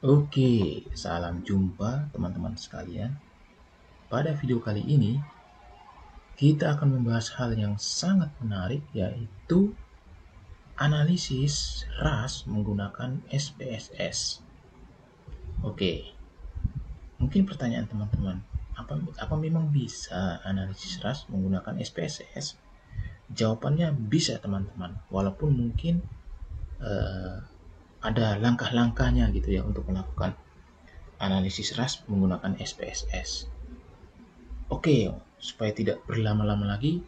Oke, salam jumpa teman-teman sekalian. Pada video kali ini, kita akan membahas hal yang sangat menarik, yaitu analisis RAS menggunakan SPSS. Oke, mungkin pertanyaan teman-teman, apa memang bisa analisis RAS menggunakan SPSS? Jawabannya bisa teman-teman, walaupun mungkin ada langkah-langkahnya gitu ya untuk melakukan analisis RAS menggunakan SPSS. Oke, supaya tidak berlama-lama lagi,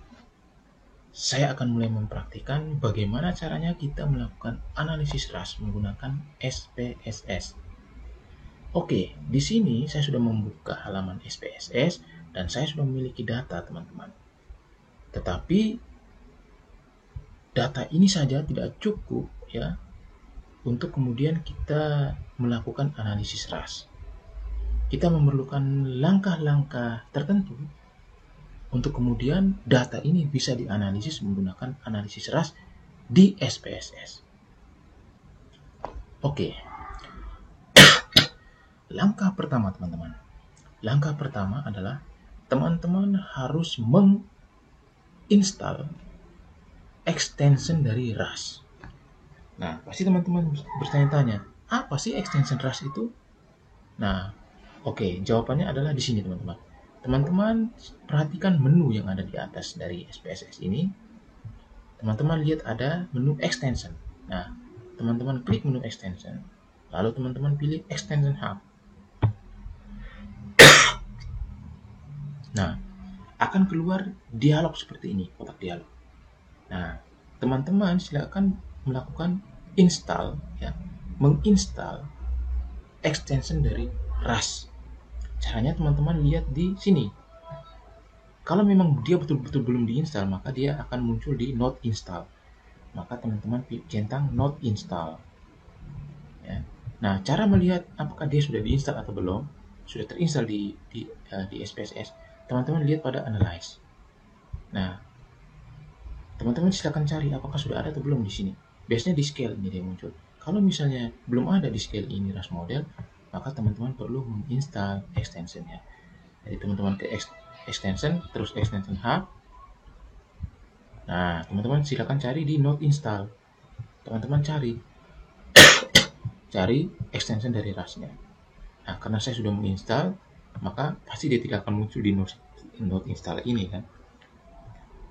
saya akan mulai mempraktikkan bagaimana caranya kita melakukan analisis RAS menggunakan SPSS. Oke, di sini saya sudah membuka halaman SPSS dan saya sudah memiliki data, teman-teman. Tetapi data ini saja tidak cukup ya untuk kemudian kita melakukan analisis RAS. Kita memerlukan langkah-langkah tertentu untuk kemudian data ini bisa dianalisis menggunakan analisis RAS di SPSS. Oke, langkah pertama teman-teman. Langkah pertama adalah teman-teman harus menginstal extension dari RAS. Nah, pasti teman-teman bertanya-tanya, apa sih extension RAS itu? Nah, oke, jawabannya adalah di sini teman-teman. Teman-teman perhatikan menu yang ada di atas dari SPSS ini. Teman-teman lihat ada menu extension. Nah, teman-teman klik menu extension. Lalu teman-teman pilih extension hub. Nah, akan keluar dialog seperti ini, kotak dialog. Nah, teman-teman silakan melakukan install ya, menginstal extension dari RAS. Caranya teman-teman lihat di sini. Kalau memang dia betul-betul belum diinstal, maka dia akan muncul di not install. Maka teman-teman centang not install. Ya. Nah, cara melihat apakah dia sudah diinstal atau belum, sudah terinstall di SPSS, teman-teman lihat pada analyze. Nah, teman-teman silakan cari apakah sudah ada atau belum di sini. Biasanya di scale ini dia muncul. Kalau misalnya belum ada di scale ini RAS model, maka teman-teman perlu menginstal extensionnya. Jadi teman-teman ke extension, terus extension hub. Nah, teman-teman silakan cari di not install. Teman-teman cari extension dari RAS-nya. Nah, karena saya sudah menginstal, maka pasti dia tidak akan muncul di not install ini kan.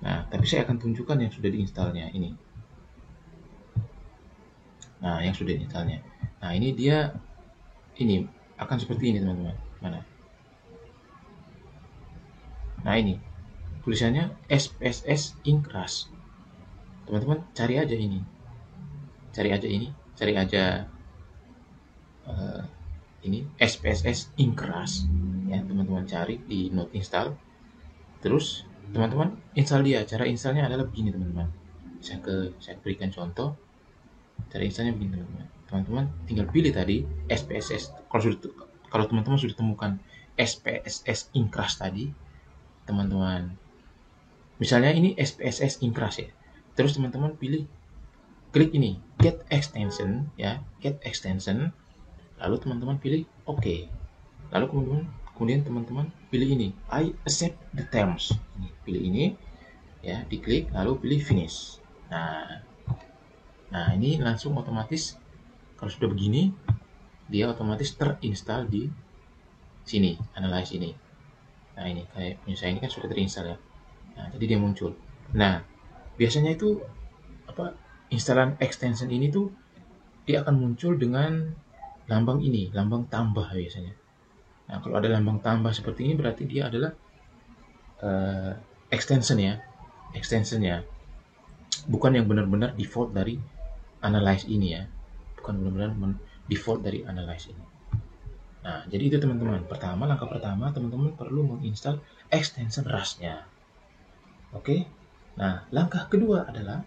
Nah, tapi saya akan tunjukkan yang sudah diinstalnya ini. Nah, yang sudah diinstalnya. Nah, ini dia ini akan seperti ini teman-teman. Mana? Nah, ini tulisannya SPSS Inc RAS. Teman-teman cari aja ini. Cari aja ini SPSS Inc RAS ya, teman-teman cari di not install. Terus teman-teman install dia. Cara installnya adalah begini teman-teman. Saya berikan contoh. Cara installnya begini teman-teman. Teman-teman tinggal pilih tadi SPSS. Kalau teman-teman sudah temukan SPSS Inc RAS tadi, teman-teman misalnya ini SPSS Inc RAS ya. Terus teman-teman pilih klik ini get extension ya, get extension. Lalu teman-teman pilih OK. Lalu kemudian teman-teman pilih ini I accept the terms. Pilih ini ya, diklik lalu pilih finish. Nah, ini langsung otomatis kalau sudah begini dia otomatis terinstall di sini, analyze ini. Nah, ini kayak punya saya ini kan sudah terinstall ya. Nah, jadi dia muncul. Nah, biasanya itu instalan extension ini tuh dia akan muncul dengan lambang ini, lambang tambah biasanya. Nah, kalau ada lambang tambah seperti ini berarti dia adalah extensionnya bukan yang benar-benar default dari analyze ini ya, bukan benar-benar default dari analyze ini. Nah, jadi itu teman-teman. Langkah pertama teman-teman perlu menginstal extension RAS-nya. Oke. Nah, langkah kedua adalah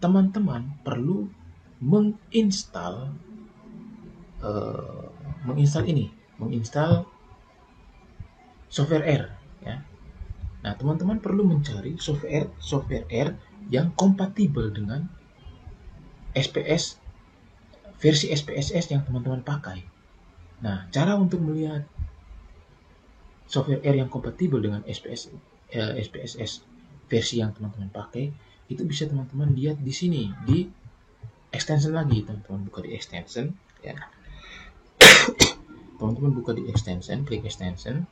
teman-teman perlu menginstal software R ya. Nah, teman-teman perlu mencari software R yang kompatibel dengan SPS versi SPSS yang teman-teman pakai. Nah, cara untuk melihat software R yang kompatibel dengan SPSS versi yang teman-teman pakai, itu bisa teman-teman lihat di sini, di extension lagi. Teman-teman buka di extension, ya. Teman-teman buka di extension, klik extension.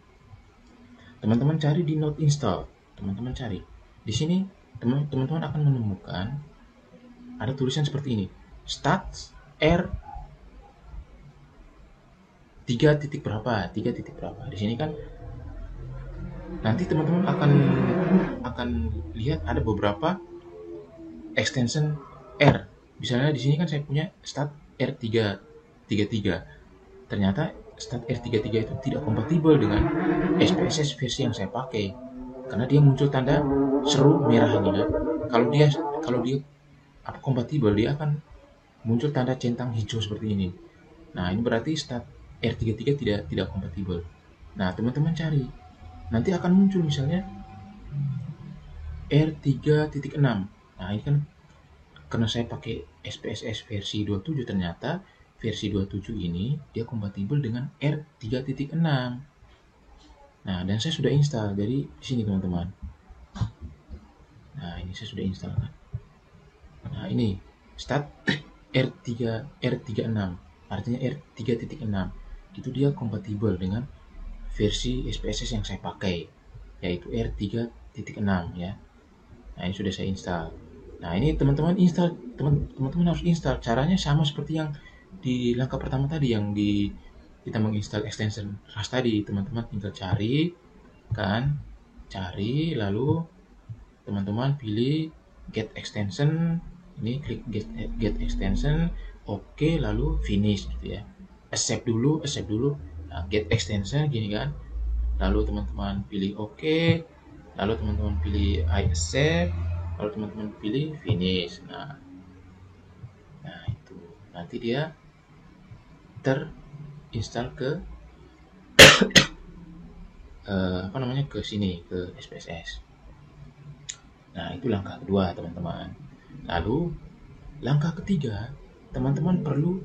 Teman-teman cari di Not Install. Teman-teman cari. Di sini teman-teman akan menemukan ada tulisan seperti ini. Stats R 3 titik berapa? Di sini kan nanti teman-teman akan lihat ada beberapa extension R. Misalnya di sini kan saya punya stat R333. Ternyata stat R33 itu tidak kompatibel dengan SPSS versi yang saya pakai. Karena dia muncul tanda seru merah ini kan. Kalau dia kompatibel, dia akan muncul tanda centang hijau seperti ini. Nah, ini berarti stat R33 tidak kompatibel. Nah, teman-teman cari. Nanti akan muncul misalnya R3.6. Nah, ini kan karena saya pakai SPSS versi 27, ternyata versi 27 ini dia kompatibel dengan R3.6. Nah, dan saya sudah install. Jadi di sini teman-teman. Nah, ini saya sudah install kan. Nah, ini stat R36. Artinya R3.6. Itu dia kompatibel dengan versi SPSS yang saya pakai, yaitu R3.6 ya. Nah, ini sudah saya install. Nah, ini teman-teman harus install. Caranya sama seperti yang di langkah pertama tadi, yang kita menginstal extension Rust tadi. Teman-teman tinggal cari, lalu teman-teman pilih get extension. Ini klik get extension, oke, lalu finish gitu ya. Accept dulu. Nah, get extension gini kan. Lalu teman-teman pilih oke, lalu teman-teman pilih I accept, lalu teman-teman pilih finish. Nah itu nanti dia terinstall ke ke sini, ke SPSS. Nah, itu langkah kedua teman-teman. Lalu langkah ketiga, teman-teman perlu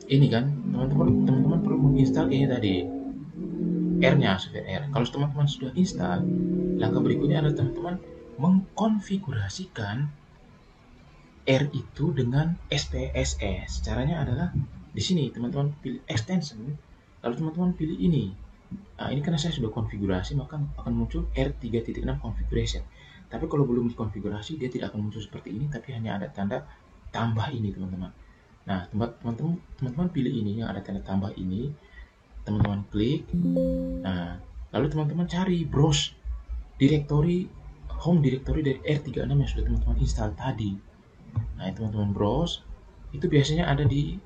ini kan, teman-teman perlu menginstal ini tadi, R-nya, software R. Kalau teman-teman sudah install, langkah berikutnya adalah teman-teman mengkonfigurasikan R itu dengan SPSS. Caranya adalah di sini teman-teman pilih extension, lalu teman-teman pilih ini. Nah, ini karena saya sudah konfigurasi, maka akan muncul R3.6 configuration. Tapi kalau belum dikonfigurasi, dia tidak akan muncul seperti ini, tapi hanya ada tanda tambah ini, teman-teman. Nah, teman-teman pilih ini yang ada tanda tambah ini, teman-teman klik. Nah, lalu teman-teman cari browse home directory dari R36 yang sudah teman-teman install tadi. Nah, teman-teman browse, itu biasanya ada di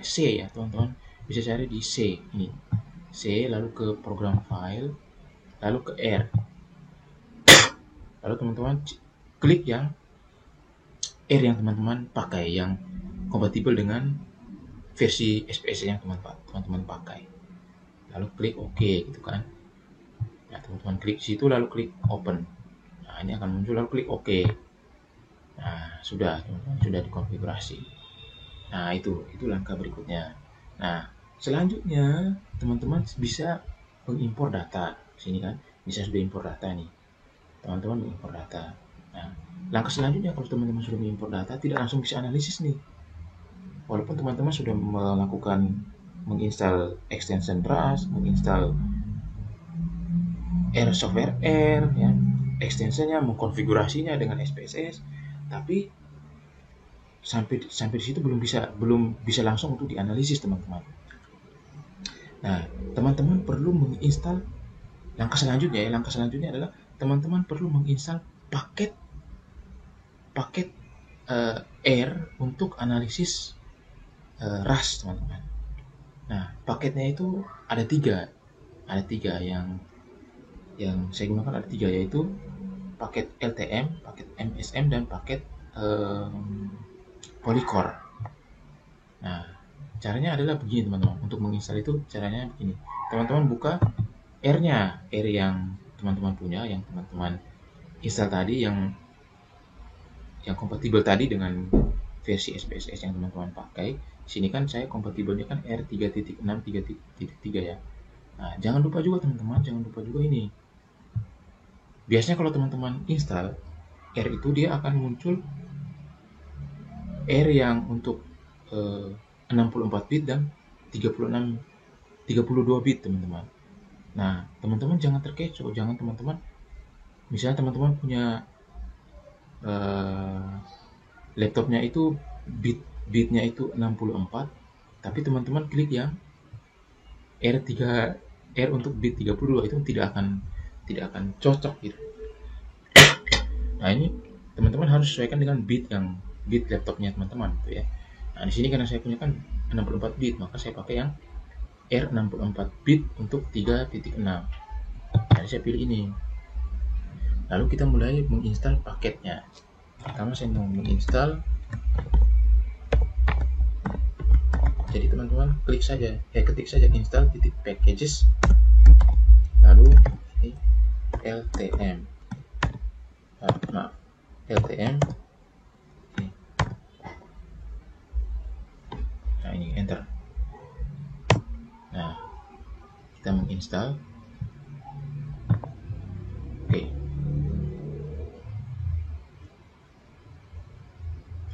C ya, teman-teman bisa cari di C ini. C, lalu ke program file, lalu ke R. Lalu teman-teman klik yang R yang teman-teman pakai, yang kompatibel dengan versi SPSS yang teman-teman pakai. Lalu klik OK gitu kan. Nah, teman-teman klik situ lalu klik open. Nah, ini akan muncul, lalu klik OK. Nah, sudah teman-teman, sudah dikonfigurasi. Nah, itu langkah berikutnya. Nah, selanjutnya teman-teman bisa mengimpor data. Sini kan, bisa sudah impor data nih. Teman-teman mengimpor data. Nah, langkah selanjutnya kalau teman-teman sudah mengimpor data, tidak langsung bisa analisis nih. Walaupun teman-teman sudah menginstal extension Rust, menginstal R software R, ya, extensionnya, mengkonfigurasinya dengan SPSS, tapi sampai di situ belum bisa langsung untuk dianalisis, teman-teman. Nah, teman-teman perlu menginstal langkah selanjutnya adalah teman-teman perlu menginstal paket R untuk analisis Rust, teman-teman. Nah, paketnya itu ada tiga yang saya gunakan, ada tiga, yaitu paket LTM, paket MSM, dan paket Polycore. Nah, caranya adalah begini, teman-teman. Untuk menginstal itu caranya begini. Teman-teman buka R-nya, R yang teman-teman punya, yang teman-teman install tadi, yang kompatibel tadi dengan versi SPSS yang teman-teman pakai. Sini kan saya kompatibelnya kan R3.6 3.3 ya. Nah, jangan lupa juga teman-teman, jangan lupa juga ini. Biasanya kalau teman-teman install R itu dia akan muncul R yang untuk 64 bit dan 32 bit teman-teman. Nah, teman-teman jangan terkecoh, jangan teman-teman misalnya teman-teman punya laptopnya itu bitnya itu 64, tapi teman-teman klik yang R untuk bit 32 itu tidak akan cocok gitu. Nah, ini teman-teman harus sesuaikan dengan bit laptopnya teman-teman gitu ya. Nah, di sini karena saya punya kan 64 bit, maka saya pakai yang R64 bit untuk 3.6. Jadi saya pilih ini. Lalu kita mulai menginstal paketnya. Pertama saya mau menginstal. Jadi teman-teman ketik saja install packages. Lalu ini LTM. LTM. Nah, ini enter. Nah, kita menginstal. Oke.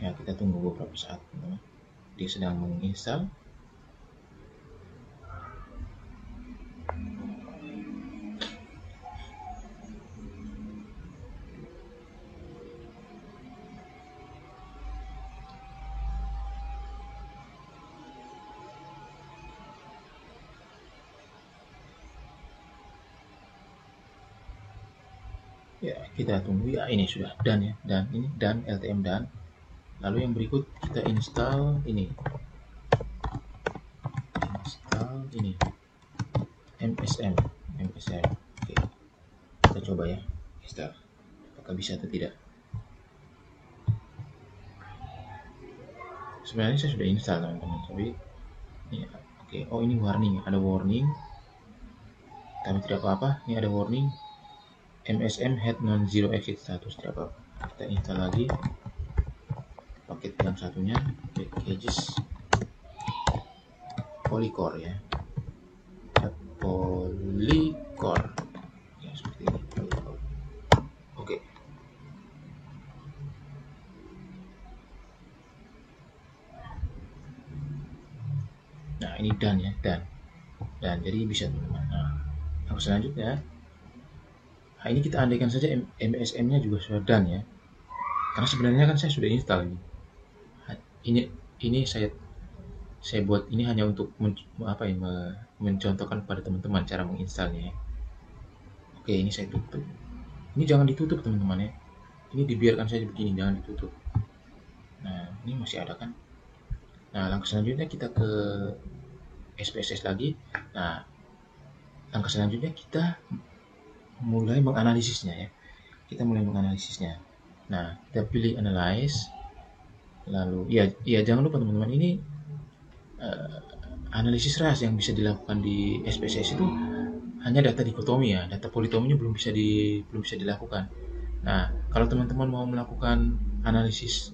Ya, kita tunggu beberapa saat, teman-teman. Dia sedang menginstal. Ya, kita tunggu ya. Ini sudah done ya, dan ini done, LTM done. Lalu yang berikut kita install ini. MSM. Oke. Kita coba ya, install. Apakah bisa atau tidak? Sebenarnya saya sudah install teman-teman, tapi ini oke. Oh, ini warning, ada warning. Tapi tidak apa-apa, ini ada warning. MSM had non-zero exit status, tidak apa-apa. Kita install lagi paket yang satunya, packages Polycore ya. Polycore ya, seperti ini. Oke. Nah, ini done ya, dan jadi bisa teman-teman. Nah, yang selanjutnya, nah ini kita andaikan saja MSM-nya juga sudah done ya, karena sebenarnya kan saya sudah install ini. Ini saya buat ini hanya untuk mencontohkan kepada teman-teman cara menginstalnya ya. Oke, ini saya tutup. Ini jangan ditutup teman-teman ya. Ini dibiarkan saja begini, jangan ditutup. Nah, ini masih ada kan. Nah, langkah selanjutnya kita ke SPSS lagi. Nah, langkah selanjutnya kita mulai menganalisisnya ya. Nah, kita pilih analyze. Lalu ya jangan lupa teman-teman, ini analisis ras yang bisa dilakukan di SPSS itu hanya data dikotomi ya. Data politominya belum bisa dilakukan. Nah, kalau teman-teman mau melakukan analisis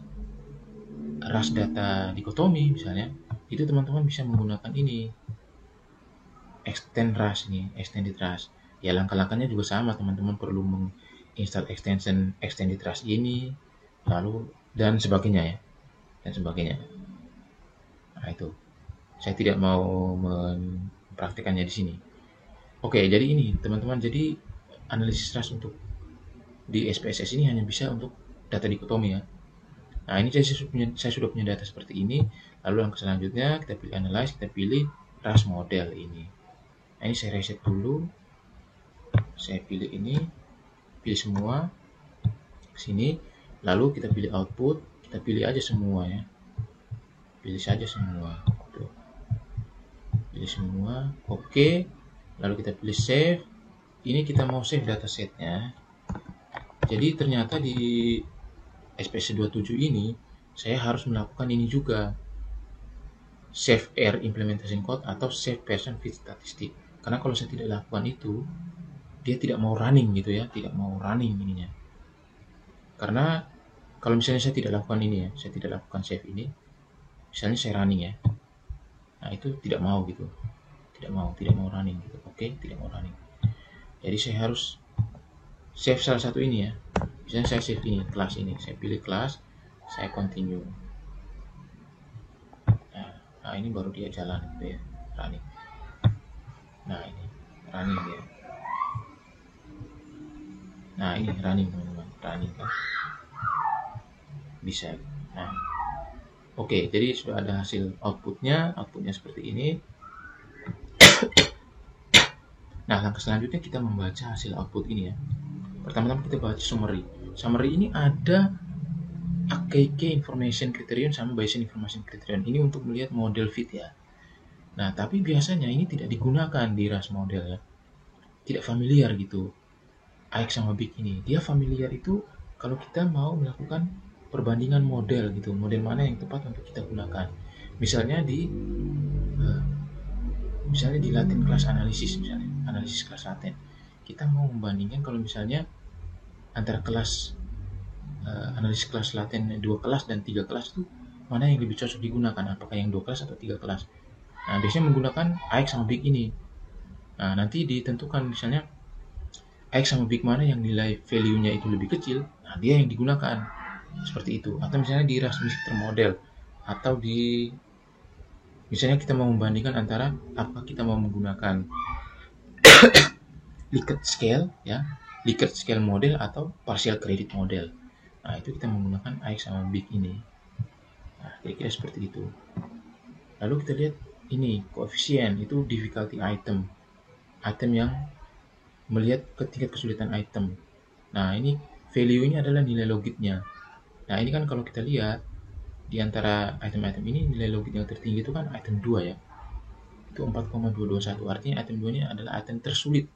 ras data dikotomi misalnya, itu teman-teman bisa menggunakan ini, extended ras. Ya, langkah-langkahnya juga sama, teman-teman perlu menginstal extended ras ini, lalu dan sebagainya ya, Nah, itu saya tidak mau mempraktikannya di sini. Oke, jadi ini teman-teman, jadi analisis ras untuk di SPSS ini hanya bisa untuk data dikotomi ya. Nah, ini saya sudah punya data seperti ini. Lalu langkah selanjutnya kita pilih analyze, kita pilih ras model ini. Nah, ini saya reset dulu. Saya pilih ini, pilih semua sini. Lalu kita pilih output, kita pilih aja semua ya. Pilih saja semua. Tuh. Pilih semua. Oke. Lalu kita pilih save. Ini kita mau save datasetnya. Jadi ternyata di SPSS27 ini saya harus melakukan ini juga, save R implementation code atau save version fit statistik. Karena kalau saya tidak lakukan itu, dia tidak mau running gitu ya, tidak mau running ininya. Karena Kalau misalnya saya tidak lakukan ini ya, saya tidak lakukan save ini, misalnya saya running ya, nah itu tidak mau gitu, tidak mau running gitu. Oke, tidak mau running. Jadi saya harus save salah satu ini ya. Misalnya saya save ini, kelas ini, saya pilih kelas, saya continue. Nah ini baru dia jalan gitu ya, running. Nah ini running ya. Nah ini running teman-teman, running kan bisa. Nah oke, jadi sudah ada hasil outputnya seperti ini. Nah langkah selanjutnya kita membaca hasil output ini ya. Pertama-tama kita baca summary. Summary ini ada AKK information criterion sama Bayesian information criterion. Ini untuk melihat model fit ya. Nah, tapi biasanya ini tidak digunakan di RAS model ya. Tidak familiar gitu. AX sama BIG ini. Dia familiar itu kalau kita mau melakukan perbandingan model gitu. Model mana yang tepat untuk kita gunakan. Misalnya di Latin kelas analisis misalnya. Analisis kelas Latin. Kita mau membandingkan kalau misalnya antara kelas analisis kelas Latin 2 kelas dan 3 kelas itu mana yang lebih cocok digunakan, apakah yang 2 kelas atau 3 kelas. Nah biasanya menggunakan AX sama BIG ini. Nah nanti ditentukan misalnya AX sama BIG mana yang nilai value-nya itu lebih kecil, nah dia yang digunakan seperti itu. Atau misalnya di RAS Mixture model, atau di misalnya kita mau membandingkan antara apakah kita mau menggunakan Likert scale ya, Likert scale model atau partial credit model. Nah itu kita menggunakan AX sama BIG ini. Nah kira-kira seperti itu. Lalu kita lihat ini koefisien itu difficulty item yang melihat ke tingkat kesulitan item. Nah ini value-nya adalah nilai logitnya. Nah ini kan kalau kita lihat di antara item-item ini nilai logit yang tertinggi itu kan item 2 ya. Itu 4,221. Artinya item 2 ini adalah item tersulit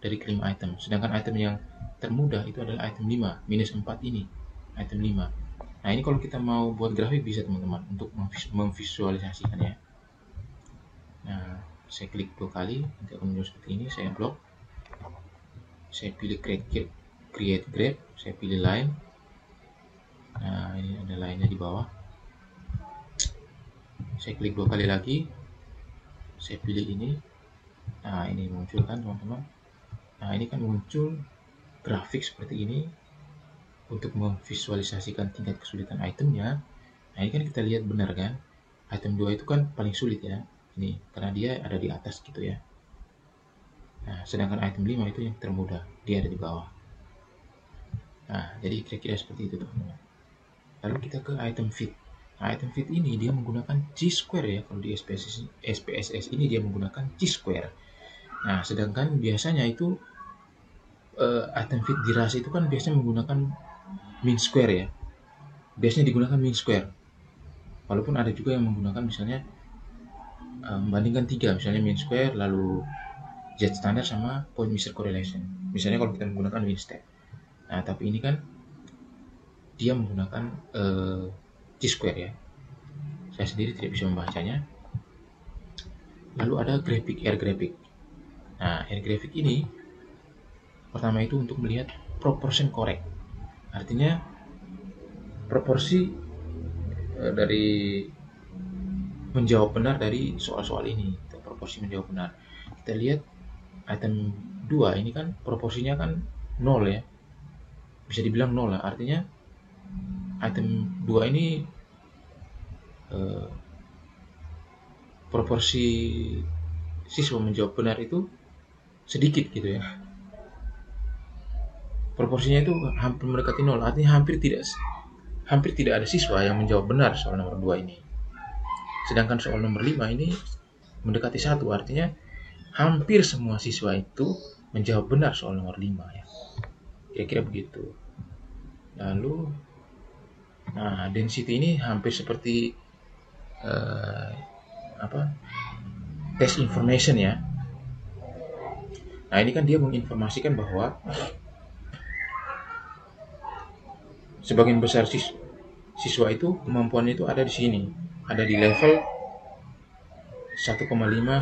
dari kelima item. Sedangkan item yang termudah itu adalah item 5, minus 4 ini, item 5. Nah ini kalau kita mau buat grafik bisa teman-teman untuk memvisualisasikan ya. Nah saya klik 2 kali, nanti akan muncul seperti ini, saya blok. Saya pilih create graph, saya pilih line. Nah ini ada line-nya di bawah. Saya klik 2 kali lagi, saya pilih ini. Nah ini muncul kan teman-teman. Nah ini kan muncul grafik seperti ini untuk memvisualisasikan tingkat kesulitan itemnya. Nah ini kan kita lihat benar kan, item 2 itu kan paling sulit ya, ini karena dia ada di atas gitu ya. Nah sedangkan item 5 itu yang termudah, dia ada di bawah. Nah jadi kira-kira seperti itu teman-teman. Lalu kita ke item fit. Nah item fit ini dia menggunakan chi-square ya. Kalau di SPSS ini dia menggunakan chi-square. Nah sedangkan biasanya itu item fit di RAS itu kan biasanya menggunakan mean square ya. Biasanya digunakan mean square. Walaupun ada juga yang menggunakan misalnya membandingkan 3, misalnya mean square lalu Z standard sama point measure correlation. Misalnya kalau kita menggunakan mean step. Nah tapi ini kan dia menggunakan chi-square ya. Saya sendiri tidak bisa membacanya. Lalu ada R graphic. Nah R graphic ini pertama itu untuk melihat proportion correct. Artinya proporsi dari menjawab benar dari soal-soal ini. Proporsi menjawab benar. Kita lihat item 2 ini kan proporsinya kan 0 ya. Bisa dibilang 0 lah. Artinya item 2 ini proporsi siswa menjawab benar itu sedikit gitu ya. Proporsinya itu hampir mendekati 0. Artinya hampir tidak ada siswa yang menjawab benar soal nomor 2 ini. Sedangkan soal nomor 5 ini mendekati 1, artinya hampir semua siswa itu menjawab benar soal nomor 5 ya. Kira-kira begitu. Lalu density ini hampir seperti test information ya. Nah ini kan dia menginformasikan bahwa sebagian besar siswa itu kemampuannya itu ada di sini, ada di level 1,5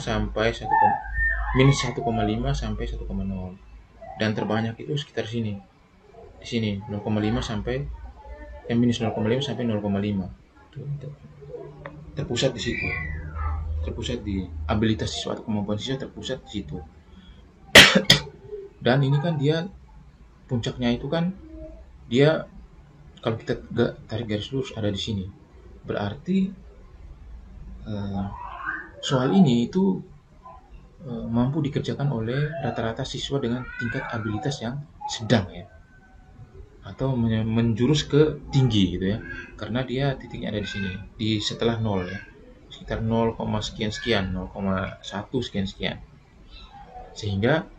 sampai minus 1,5 sampai 1,0, dan terbanyak itu sekitar sini, di sini 0,5 sampai M-0,5 sampai 0,5. Terpusat di situ. Terpusat di abilitas siswa atau kemampuan siswa, terpusat di situ. Dan ini kan dia puncaknya itu kan dia, kalau kita tarik garis lurus ada di sini. Berarti soal ini itu mampu dikerjakan oleh rata-rata siswa dengan tingkat abilitas yang sedang ya, atau menjurus ke tinggi gitu ya, karena dia titiknya ada di sini, di setelah 0 ya, sekitar 0, sekian sekian, 0,1 sekian sekian. Sehingga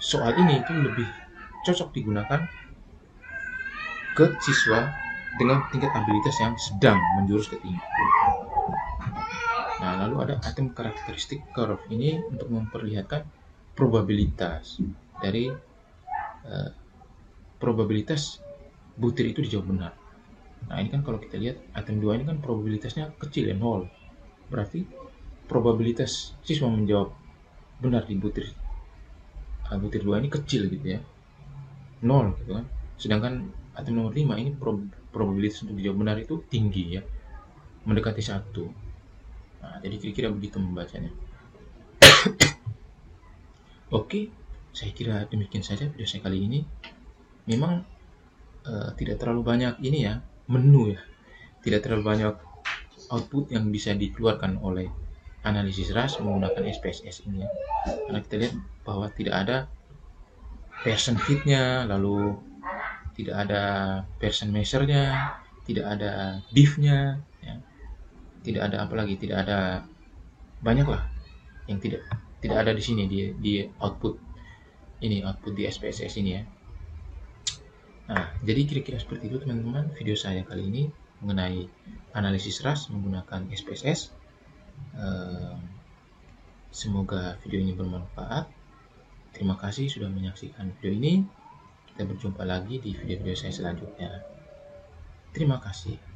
soal ini itu lebih cocok digunakan ke siswa dengan tingkat abilitas yang sedang menjurus ke tinggi. Nah, lalu ada item karakteristik curve ini untuk memperlihatkan probabilitas dari probabilitas butir itu dijawab benar. Nah, ini kan kalau kita lihat item 2 ini kan probabilitasnya kecil ya, 0. Berarti probabilitas siswa menjawab benar di butir 2 ini kecil gitu ya, 0 gitu kan. Sedangkan item nomor 5 ini probabilitas untuk dijawab benar itu tinggi ya, mendekati 1. Nah, jadi kira-kira begitu membacanya. Oke, saya kira demikian saja video saya kali ini. Memang tidak terlalu banyak ini ya, menu ya, tidak terlalu banyak output yang bisa dikeluarkan oleh analisis ras menggunakan SPSS ini ya. Karena kita lihat bahwa tidak ada person fit-nya, lalu tidak ada person measure-nya, tidak ada div-nya ya. Tidak ada apa lagi, tidak ada, banyak lah yang tidak ada di sini di output ini, output di SPSS ini ya. Nah, jadi kira-kira seperti itu teman-teman video saya kali ini mengenai analisis ras menggunakan SPSS. Semoga video ini bermanfaat. Terima kasih sudah menyaksikan video ini. Kita berjumpa lagi di video-video saya selanjutnya. Terima kasih.